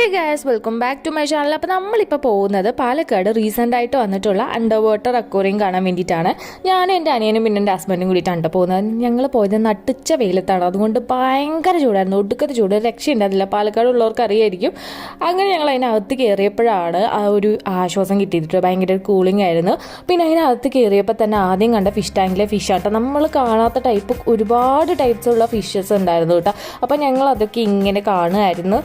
Hey guys, welcome back to my channel. അപ്പോൾ നമ്മളിപ്പോൾ പോകുന്നത് പാലക്കാട് റീസെൻ്റ് ആയിട്ട് വന്നിട്ടുള്ള അണ്ടർ വാട്ടർ അക്വേറിയം കാണാൻ വേണ്ടിയിട്ടാണ്. ഞാനും എൻ്റെ അനിയനും പിന്നെ എൻ്റെ ഹസ്ബൻഡും കൂടിയിട്ടാണ് പോകുന്നത്. ഞങ്ങൾ പോയത് നട്ടുച്ച വെയിലത്താണ്, അതുകൊണ്ട് ഭയങ്കര ചൂടായിരുന്നു, ഒടുക്കത്തെ ചൂട്, രക്ഷയുണ്ടായിരുന്നില്ല. പാലക്കാട് ഉള്ളവർക്ക് അറിയായിരിക്കും. അങ്ങനെ ഞങ്ങൾ അതിനകത്ത് കയറിയപ്പോഴാണ് ആ ഒരു ആശ്വാസം കിട്ടിയിട്ട്, ഭയങ്കര കൂളിംഗ് ആയിരുന്നു. പിന്നെ അതിനകത്ത് കയറിയപ്പോൾ തന്നെ ആദ്യം കണ്ട ഫിഷ് ടാങ്കിലെ ഫിഷാട്ടോ, നമ്മൾ കാണാത്ത ടൈപ്പ് ഒരുപാട് ടൈപ്സ് ഉള്ള ഫിഷസ് ഉണ്ടായിരുന്നു കേട്ടോ. അപ്പോൾ ഞങ്ങൾ അതൊക്കെ ഇങ്ങനെ കാണുമായിരുന്നു.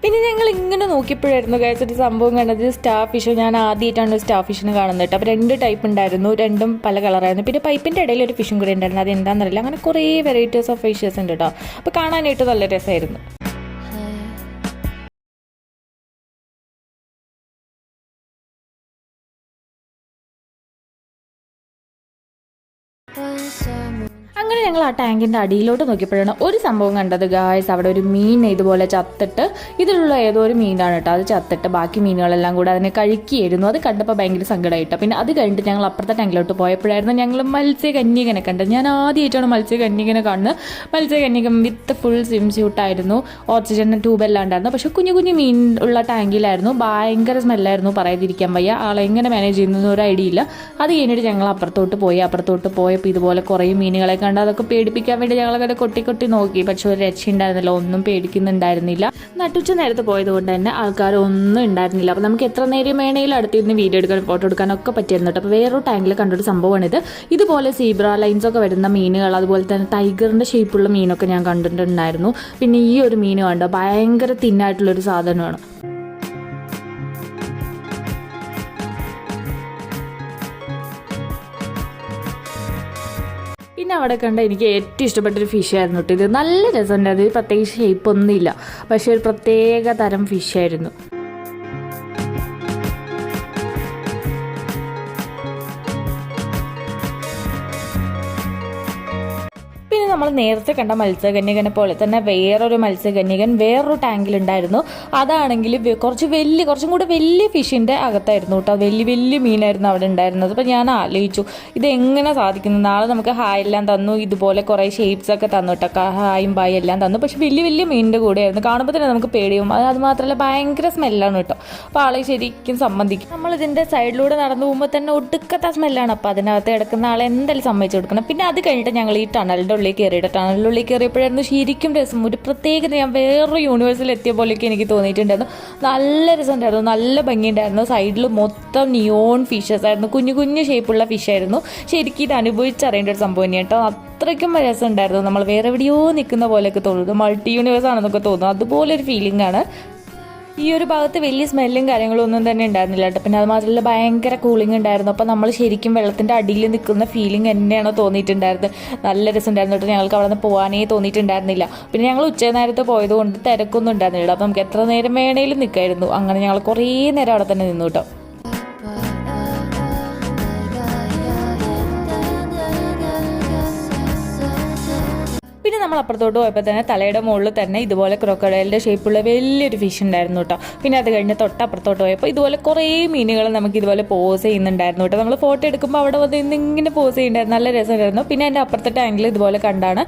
പിന്നെ ഞങ്ങൾ ഇങ്ങനെ നോക്കിയപ്പോഴായിരുന്നു ഒരു സംഭവം കണ്ടത്, സ്റ്റാർ ഫിഷ്. ഞാൻ ആദ്യമായിട്ടാണ് സ്റ്റാർ ഫിഷിന് കാണുന്നത് കേട്ടോ. അപ്പോൾ 2 ടൈപ്പ് ഉണ്ടായിരുന്നു, രണ്ടും പല കളറായിരുന്നു. പിന്നെ പൈപ്പിൻ്റെ ഇടയിൽ ഒരു ഫിഷും കൂടി ഉണ്ടായിരുന്നു, അത് എന്താണെന്നറിയില്ല. അങ്ങനെ കുറേ വെറൈറ്റീസ് ഓഫ് ഫിഷസ് ഉണ്ട് കേട്ടോ. അപ്പോൾ കാണാനായിട്ട് നല്ല രസമായിരുന്നു. അങ്ങനെ ഞങ്ങൾ ആ ടാങ്കിൻ്റെ അടിയിലോട്ട് നോക്കിയപ്പോഴാണ് ഒരു സംഭവം കണ്ടത് ഗായ്സ്. അവിടെ ഒരു മീൻ ഇതുപോലെ ചത്തിട്ട്, ഇതിലുള്ള ഏതോ ഒരു മീനാണ് കേട്ടോ, അത് ചത്തിട്ട് ബാക്കി മീനുകളെല്ലാം കൂടെ അതിനെ കഴിക്കുകയായിരുന്നു. അത് കണ്ടപ്പോൾ ഭയങ്കര സങ്കടമായിട്ടോ. പിന്നെ അത് കഴിഞ്ഞിട്ട് ഞങ്ങൾ അപ്പുറത്തെ ടാങ്കിലോട്ട് പോയപ്പോഴായിരുന്നു ഞങ്ങൾ മത്സ്യകന്യകനെ കണ്ടത്. ഞാൻ ആദ്യമായിട്ടാണ് മത്സ്യകന്യകനെ കാണുന്നത്. മത്സ്യകന്യകം വിത്ത് ഫുൾ സ്വിം സ്യൂട്ടായിരുന്നു, ഓക്സിജൻ ട്യൂബ് എല്ലാം ഉണ്ടായിരുന്നു. പക്ഷെ കുഞ്ഞു കുഞ്ഞു മീൻ ഉള്ള ടാങ്കിലായിരുന്നു. ഭയങ്കര സ്മെല്ലായിരുന്നു, പറയാതിരിക്കാൻ വയ്യ. ആളെങ്ങനെ മാനേജ് ചെയ്യുന്നതെന്ന് ഒരു ഐഡിയ ഇല്ല. അത് കഴിഞ്ഞിട്ട് ഞങ്ങൾ അപ്പുറത്തോട്ട് പോയപ്പോൾ ഇതുപോലെ കുറേ മീനുകളെ കണ്ട് അതൊക്കെ പേടിപ്പിക്കാൻ വേണ്ടി ഞങ്ങളങ്ങനെ കൊട്ടി നോക്കി. പക്ഷെ ഒരു രക്ഷയുണ്ടായിരുന്നില്ല, ഒന്നും പേടിക്കുന്നുണ്ടായിരുന്നില്ല. നട്ടുച്ച നേരത്ത് പോയത് കൊണ്ട് തന്നെ ആൾക്കാരൊന്നും ഉണ്ടായിരുന്നില്ല. അപ്പോൾ നമുക്ക് എത്ര നേരം വേണമെങ്കിലും അടുത്തിരുന്ന് വീഡിയോ എടുക്കാൻ, ഫോട്ടോ എടുക്കാനൊക്കെ പറ്റിയിരുന്നു കേട്ടോ. അപ്പോൾ വേറൊരു ടാങ്കിൽ കണ്ടൊരു സംഭവമാണിത്. ഇതുപോലെ സീബ്ര ലൈൻസ് ഒക്കെ വരുന്ന മീനുകൾ, അതുപോലെ തന്നെ ടൈഗറിൻ്റെ ഷേപ്പുള്ള മീനൊക്കെ ഞാൻ കണ്ടിട്ടുണ്ടായിരുന്നു. പിന്നെ ഈ ഒരു മീൻ കണ്ടോ, ഭയങ്കര തിന്നായിട്ടുള്ളൊരു സാധനമാണ്. പിന്നെ അവിടെ കണ്ട എനിക്ക് ഏറ്റവും ഇഷ്ടപ്പെട്ടൊരു ഫിഷായിരുന്നു കേട്ടോ. ഇത് നല്ല രസമുണ്ടായിരുന്നു. പ്രത്യേകിച്ച് ഷേപ്പൊന്നുമില്ല, പക്ഷെ ഒരു പ്രത്യേക തരം ഫിഷായിരുന്നു. പിന്നെ നമ്മൾ നേരത്തെ കണ്ട മത്സ്യകന്യകനെ പോലെ തന്നെ വേറൊരു മത്സ്യകന്യകൻ വേറൊരു ടാങ്കിലുണ്ടായിരുന്നു. അതാണെങ്കിൽ കുറച്ചും കൂടെ വലിയ ഫിഷിൻ്റെ അകത്തായിരുന്നു കേട്ടോ. വലിയ മീനായിരുന്നു അവിടെ ഉണ്ടായിരുന്നത്. അപ്പോൾ ഞാൻ ആലോചിച്ചു, ഇതെങ്ങനെ സാധിക്കുന്നു. നാളെ നമുക്ക് ഹായ് എല്ലാം തന്നു, ഇതുപോലെ കുറേ ഷേപ്സ് ഒക്കെ തന്നു കേട്ടോ, ഹായും ബായ് എല്ലാം തന്നു. പക്ഷെ വലിയ മീനിൻ്റെ കൂടെയായിരുന്നു. കാണുമ്പോൾ തന്നെ നമുക്ക് പേടിയും. അത് മാത്രമല്ല ഭയങ്കര സ്മെല്ലാണ് കേട്ടോ. അപ്പോൾ ആളെ ശരിക്കും സമ്മതിക്കും. നമ്മളിതിൻ്റെ സൈഡിലൂടെ നടന്നു പോകുമ്പോൾ തന്നെ ഒടുക്കത്തെ സ്മെല്ലാണ്. അപ്പോൾ അതിനകത്ത് കിടക്കുന്ന ആളെ എന്തായാലും സമ്മതിച്ചു കൊടുക്കണം. പിന്നെ അത് കഴിഞ്ഞിട്ട് ഞങ്ങൾ ഈ ടണലിൻ്റെ ടണലിനുള്ളിൽ കയറിയപ്പോഴായിരുന്നു ശരിക്കും രസം. ഒരു പ്രത്യേകത, ഞാൻ വേറൊരു യൂണിവേഴ്സിൽ എത്തിയ പോലെയൊക്കെ എനിക്ക് തോന്നിയിട്ടുണ്ടായിരുന്നു. നല്ല രസമുണ്ടായിരുന്നു, നല്ല ഭംഗിയുണ്ടായിരുന്നു. സൈഡിൽ മൊത്തം നിയോൺ ഫിഷസ് ആയിരുന്നു, കുഞ്ഞു ഷേപ്പുള്ള ഫിഷായിരുന്നു. ശരിക്കും ഇത് അനുഭവിച്ചറിയേണ്ട ഒരു സംഭവം തന്നെയാണ് കേട്ടോ. അത്രയ്ക്കും രസം ഉണ്ടായിരുന്നു. നമ്മൾ വേറെ എവിടെയോ നിൽക്കുന്ന പോലെയൊക്കെ തോന്നുന്നു, മൾട്ടി യൂണിവേഴ്സ് ആണെന്നൊക്കെ തോന്നുന്നു. അതുപോലൊരു ഫീലിംഗ് ആണ്. ഈ ഒരു ഭാഗത്ത് വലിയ സ്മെല്ലും കാര്യങ്ങളും ഒന്നും തന്നെ ഉണ്ടായിരുന്നില്ല കേട്ടോ. പിന്നെ അത് മാത്രമല്ല ഭയങ്കര കൂളിംഗ് ഉണ്ടായിരുന്നു. അപ്പോൾ നമ്മൾ ശരിക്കും വെള്ളത്തിൻ്റെ അടിയിൽ നിൽക്കുന്ന ഫീലിംഗ് തന്നെയാണോ തോന്നിയിട്ടുണ്ടായിരുന്നത്. നല്ല രസം ഉണ്ടായിരുന്നു കേട്ടോ. ഞങ്ങൾക്ക് അവിടെ നിന്ന് പോകാനേ തോന്നിയിട്ടുണ്ടായിരുന്നില്ല. പിന്നെ ഞങ്ങൾ ഉച്ചനേരത്ത് പോയത് കൊണ്ട് തിരക്കൊന്നും ഉണ്ടായിരുന്നില്ല. അപ്പോൾ നമുക്ക് എത്ര നേരം വേണേലും നിൽക്കായിരുന്നു. അങ്ങനെ ഞങ്ങൾ കുറേ നേരം അവിടെ തന്നെ നിന്നു കേട്ടോ. പിന്നെ നമ്മൾ അപ്പുറത്തോട്ട് പോയപ്പോൾ തന്നെ തലയുടെ മുകളിൽ തന്നെ ഇതുപോലെ ക്രോക്കഡൈലിൻ്റെ ഷേപ്പുള്ള വലിയൊരു ഫിഷ് ഉണ്ടായിരുന്നു കേട്ടോ. പിന്നെ അത് കഴിഞ്ഞ് തൊട്ടപ്പുറത്തോട്ട് പോയപ്പോൾ ഇതുപോലെ കുറേ മീനുകൾ നമുക്ക് ഇതുപോലെ പോസ് ചെയ്യുന്നുണ്ടായിരുന്നു കേട്ടോ. നമ്മൾ ഫോട്ടോ എടുക്കുമ്പോൾ അവിടെ വന്ന് ഇങ്ങനെ പോസ് ചെയ്യുന്നുണ്ടായിരുന്നു, നല്ല രസമായിരുന്നു. പിന്നെ എൻ്റെ അപ്പുറത്തെ ടാങ്കിൽ ഇതുപോലെ കണ്ടാണ്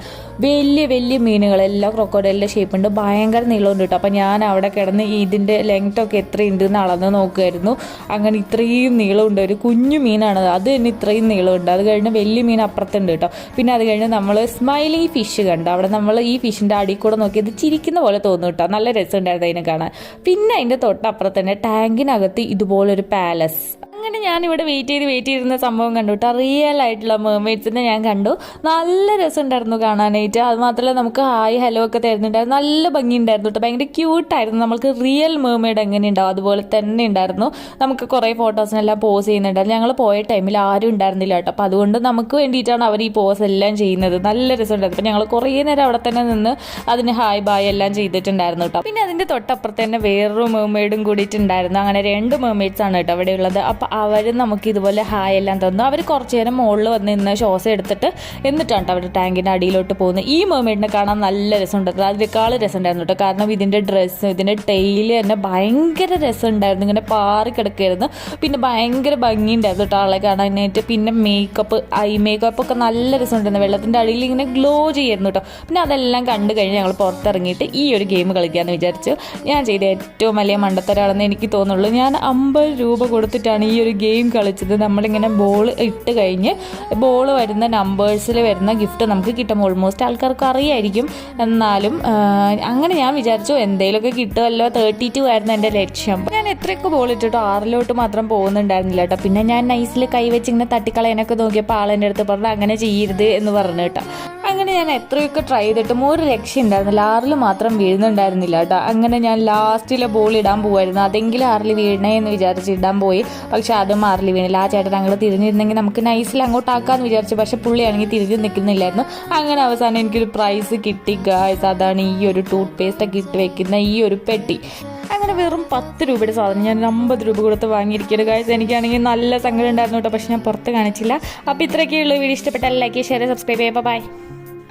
വലിയ മീനുകളെല്ലാം ക്രോക്കഡൈലിൻ്റെ ഷേപ്പ് ഉണ്ട്, ഭയങ്കര നീളമുണ്ട് കേട്ടോ. അപ്പോൾ ഞാൻ അവിടെ കിടന്ന് ഇതിൻ്റെ ലെങ്ത്തൊക്കെ എത്രയുണ്ട് എന്ന് അളന്ന് നോക്കുമായിരുന്നു. അങ്ങനെ ഇത്രയും നീളമുണ്ട്, ഒരു കുഞ്ഞു മീനാണ്, അത് തന്നെ ഇത്രയും നീളമുണ്ട്. അത് കഴിഞ്ഞ് വലിയ മീൻ അപ്പുറത്തുണ്ട് കേട്ടോ. പിന്നെ അത് കഴിഞ്ഞ് നമ്മൾ സ്മൈലി ഫിഷ് കണ്ടു. അവിടെ നമ്മൾ ഈ ഫിഷിൻ്റെ അടിയിൽ കൂടെ നോക്കിയത് ചിരിക്കുന്ന പോലെ തോന്നും കേട്ടോ. നല്ല രസമുണ്ടായിരുന്നു അതിനെ കാണാൻ. പിന്നെ അതിൻ്റെ തൊട്ടപ്പുറത്ത് തന്നെ ടാങ്കിനകത്ത് ഇതുപോലൊരു പാലസ്. അങ്ങനെ ഞാനിവിടെ വെയിറ്റ് ചെയ്തിരുന്ന സംഭവം കണ്ടു കേട്ടോ. റിയൽ ആയിട്ടുള്ള മെർമെയ്ഡ്സിനെ ഞാൻ കണ്ടു. നല്ല രസമുണ്ടായിരുന്നു കാണാനായിട്ട്. അത് മാത്രമല്ല നമുക്ക് ഹായ് ഹലോ ഒക്കെ തരുന്നുണ്ടായിരുന്നു. നല്ല ഭംഗിയുണ്ടായിരുന്നു കേട്ടോ, ഭയങ്കര ക്യൂട്ടായിരുന്നു. നമുക്ക് റിയൽ മെർമെയ്ഡ് എങ്ങനെ ഉണ്ടാവും അതുപോലെ തന്നെ ഉണ്ടായിരുന്നു. നമുക്ക് കുറേ ഫോട്ടോസിനെല്ലാം പോസ് ചെയ്യുന്നുണ്ടായിരുന്നു. ഞങ്ങൾ പോയ ടൈമിൽ ആരും ഉണ്ടായിരുന്നില്ല കേട്ടോ. അപ്പോൾ അതുകൊണ്ട് നമുക്ക് വേണ്ടിയിട്ടാണ് അവർ ഈ പോസ് എല്ലാം ചെയ്യുന്നത്. നല്ല രസമുണ്ടായിരുന്നു. അപ്പോൾ ഞങ്ങൾ കുറേ നേരം അവിടെ തന്നെ നിന്ന് അതിന് ഹായ് ബായ് എല്ലാം ചെയ്തിട്ടുണ്ടായിരുന്നു കേട്ടോ. പിന്നെ അതിൻ്റെ തൊട്ടപ്പുറത്ത് തന്നെ വേറൊരു മെർമെയ്ഡും കൂടിയിട്ടുണ്ടായിരുന്നു. അങ്ങനെ 2 മെർമെയ്ഡ്സ് ആണ് കേട്ടോ അവിടെ ഉള്ളത്. അപ്പോൾ അവർ നമുക്ക് ഇതുപോലെ ഹായ് എല്ലാം തന്നു. അവർ കുറച്ച് നേരം മുകളിൽ വന്ന് നിന്ന് ശ്വാസം എടുത്തിട്ട് എന്നിട്ടാണ് കേട്ടോ അവർ ടാങ്കിൻ്റെ അടിയിലോട്ട് പോകുന്നത്. ഈ മെർമെയ്ഡിനെ കാണാൻ നല്ല രസമുണ്ടായിരുന്നു. അതിനേക്കാൾ രസമുണ്ടായിരുന്നു കേട്ടോ. കാരണം ഇതിൻ്റെ ഡ്രസ്സ്, ഇതിൻ്റെ ടെയിൽ തന്നെ ഭയങ്കര രസമുണ്ടായിരുന്നു. ഇങ്ങനെ പാറി കിടക്കുകയായിരുന്നു. പിന്നെ ഭയങ്കര ഭംഗിയുണ്ടായിരുന്നു കേട്ടോ ആളെ കാണാനായിട്ട്. പിന്നെ ഐ മേക്കപ്പ് ഒക്കെ നല്ല രസമുണ്ടായിരുന്നു. വെള്ളത്തിൻ്റെ അടിയിൽ ഇങ്ങനെ ഗ്ലോ ചെയ്യായിരുന്നു കേട്ടോ. പിന്നെ അതെല്ലാം കണ്ടു കഴിഞ്ഞ് ഞങ്ങൾ പുറത്തിറങ്ങിയിട്ട് ഈ ഒരു ഗെയിം കളിക്കാമെന്ന് വിചാരിച്ചു. ഞാൻ ചെയ്ത ഏറ്റവും വലിയ മണ്ടത്തരാണെന്ന് എനിക്ക് തോന്നുള്ളൂ. ഞാൻ 50 രൂപ കൊടുത്തിട്ടാണ് ഈ ഒരു ഗെയിം കളിച്ചത്. നമ്മളിങ്ങനെ ബോൾ ഇട്ട് കഴിഞ്ഞ് ബോൾ വരുന്ന നമ്പേഴ്സിൽ വരുന്ന ഗിഫ്റ്റ് നമുക്ക് കിട്ടും. ഓൾമോസ്റ്റ് ആൾക്കാർക്ക് അറിയായിരിക്കും. എന്നാലും അങ്ങനെ ഞാൻ വിചാരിച്ചു എന്തെങ്കിലുമൊക്കെ കിട്ടുമല്ലോ. 32 ആയിരുന്നു എൻ്റെ ലക്ഷ്യം. ഞാൻ എത്രയൊക്കെ ബോൾ ഇട്ടിട്ടോ 6 മാത്രം പോകുന്നുണ്ടായിരുന്നില്ല കേട്ടോ. പിന്നെ ഞാൻ നൈസിൽ കൈവച്ച് ഇങ്ങനെ തട്ടിക്കളയാനൊക്കെ നോക്കിയപ്പോൾ ആളെൻ്റെ അടുത്ത് പറഞ്ഞു അങ്ങനെ ചെയ്യരുത് എന്ന് പറഞ്ഞു കേട്ടോ. അങ്ങനെ ഞാൻ എത്രയൊക്കെ ട്രൈ ചെയ്തിട്ടും ഒരു രക്ഷ ഉണ്ടായിരുന്നില്ല. 6 മാത്രം വീഴുന്നുണ്ടായിരുന്നില്ല കേട്ടോ. അങ്ങനെ ഞാൻ ലാസ്റ്റിലെ ബോൾ ഇടാൻ പോകുമായിരുന്നു. അതെങ്കിലും 6 വീഴണേ എന്ന് വിചാരിച്ച് ഇടാൻ പോയി. പക്ഷെ അതും 6 വീണില്ല. ആ ചേട്ടൻ അങ്ങോട്ട് തിരിഞ്ഞിരുന്നെങ്കിൽ നമുക്ക് നൈസിൽ അങ്ങോട്ടാക്കാമെന്ന് വിചാരിച്ചു. പക്ഷെ പുള്ളിയാണെങ്കിൽ തിരിഞ്ഞ് നിൽക്കുന്നില്ലായിരുന്നു. അങ്ങനെ അവസാനം എനിക്കൊരു പ്രൈസ് കിട്ടി ഗായ്സ്. അതാണ് ഈ ഒരു ടൂത്ത് പേസ്റ്റൊക്കെ ഇട്ട് വെക്കുന്ന ഈ ഒരു പെട്ടി. അങ്ങനെ വെറും 10 രൂപയുടെ സാധനം ഞാൻ 50 രൂപ കൊടുത്ത് വാങ്ങിയിരിക്കുന്നത് ഗായ്സ്. എനിക്കാണെങ്കിൽ നല്ല സങ്കടം ഉണ്ടായിരുന്നു കേട്ടോ. പക്ഷെ ഞാൻ പുറത്ത് കാണിച്ചില്ല. അപ്പോൾ ഇത്രയൊക്കെയുള്ളൂ. വീഡിയോ ഇഷ്ടപ്പെട്ടാൽ ലൈക്ക്, ഷെയർ, സബ്സ്ക്രൈബ് ചെയ്യുക. ബൈ.